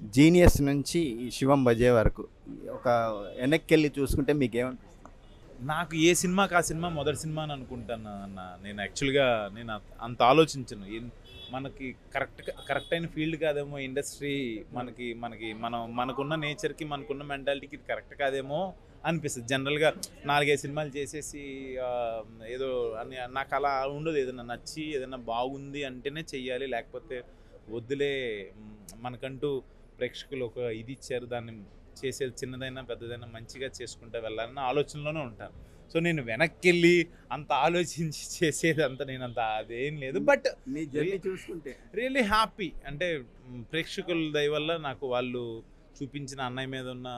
Genius నుంచి ఈ శివం బజే వరకు ఒక వెనక్కెళ్ళి చూసుకుంటే మీకేమనిపిస్తుంది? నాకు ఏ సినిమాకి ఆ సినిమా మొదటి సినిమా అని అనుకుంటాను అన్న. నేను యాక్చువల్గా నేను అంత ఆలోచించను. మనకి కరెక్ట్ అయిన ఫీల్డ్ కాదేమో ఇండస్ట్రీ, మనకి మనకి మనకున్న నేచర్కి మనకున్న మెంటాలిటీకి ఇది కరెక్ట్ కాదేమో అనిపిస్తుంది జనరల్గా. 4-5 సినిమాలు చేసేసి ఏదో అని నాకు అలా ఉండదు. ఏదైనా నచ్చి ఏదైనా బాగుంది అంటేనే చెయ్యాలి, లేకపోతే వద్దులే. మనకంటూ ప్రేక్షకులు ఒక ఇది ఇచ్చారు, దాన్ని చేసేది చిన్నదైనా పెద్దదైనా మంచిగా చేసుకుంటూ వెళ్ళాలన్న ఆలోచనలోనే ఉంటాను. సో నేను వెనక్కి వెళ్ళి అంత ఆలోచించి చేసేది అంత నేనంత అదేం లేదు. బట్ మీ జర్నీ చూసుకుంటే రియల్లీ హ్యాపీ. అంటే ప్రేక్షకుల దయ వల్ల నాకు వాళ్ళు చూపించిన అన్నయ్య మీద ఉన్న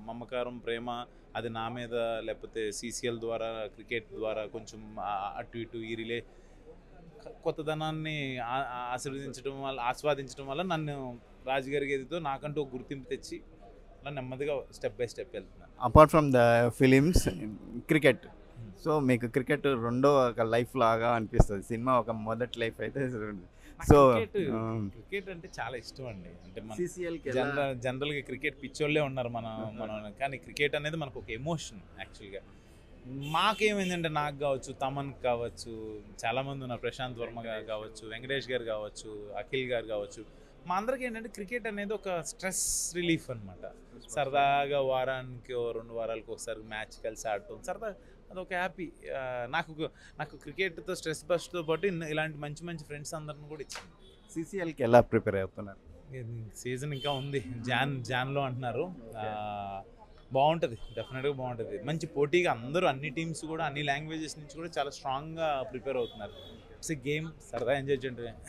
మమకారం, ప్రేమ, అది నా మీద లేకపోతే సీసీఎల్ ద్వారా, క్రికెట్ ద్వారా కొంచెం అటు ఇటు ఈ రిలే కొత్తదనాన్ని ఆస్వాదించడం వల్ల నన్ను రాజుగారి గదితో నాకంటూ ఒక గుర్తింపు తెచ్చి అలా నెమ్మదిగా స్టెప్ బై స్టెప్ వెళ్తున్నాను. Apart from the films, cricket. So మీకు క్రికెట్ రెండో ఒక లైఫ్ లాగా అనిపిస్తుంది. సినిమా ఒక మొదటి లైఫ్ అయితే. సో క్రికెట్ అంటే చాలా ఇష్టం అండి. అంటే మన సీసీఎల్కి జనరల్గా క్రికెట్ పిచ్చోళ్ళే ఉన్నారు మనం కానీ క్రికెట్ అనేది మనకు ఒక ఎమోషన్ యాక్చువల్గా. మాకేమైందంటే నాకు కావచ్చు, తమన్ కావచ్చు, చాలామంది ఉన్నారు, ప్రశాంత్ వర్మ గారు కావచ్చు, వెంకటేష్ గారు కావచ్చు, అఖిల్ గారు కావచ్చు, మా అందరికీ ఏంటంటే క్రికెట్ అనేది ఒక స్ట్రెస్ రిలీఫ్ అనమాట. సరదాగా వారానికి 2 వారాలకు ఒకసారి మ్యాచ్ కలిసి ఆడటం సరదా, అదొక హ్యాపీ. నాకు క్రికెట్తో స్ట్రెస్ బస్ట్తో పాటు ఇలాంటి మంచి మంచి ఫ్రెండ్స్ అందరిని కూడా ఇచ్చింది. సీసీఎల్కి ఎలా ప్రిపేర్ అవుతున్నారు? సీజన్ ఇంకా ఉంది, జాన్లో అంటున్నారు. బాగుంటుంది, డెఫినెట్గా బాగుంటుంది. మంచి పోటీగా అందరూ అన్ని టీమ్స్ కూడా అన్ని లాంగ్వేజెస్ నుంచి కూడా చాలా స్ట్రాంగ్గా ప్రిపేర్ అవుతున్నారు. ఇట్స్ ఎ గేమ్, సరదా ఎంజాయ్ చేయడమే.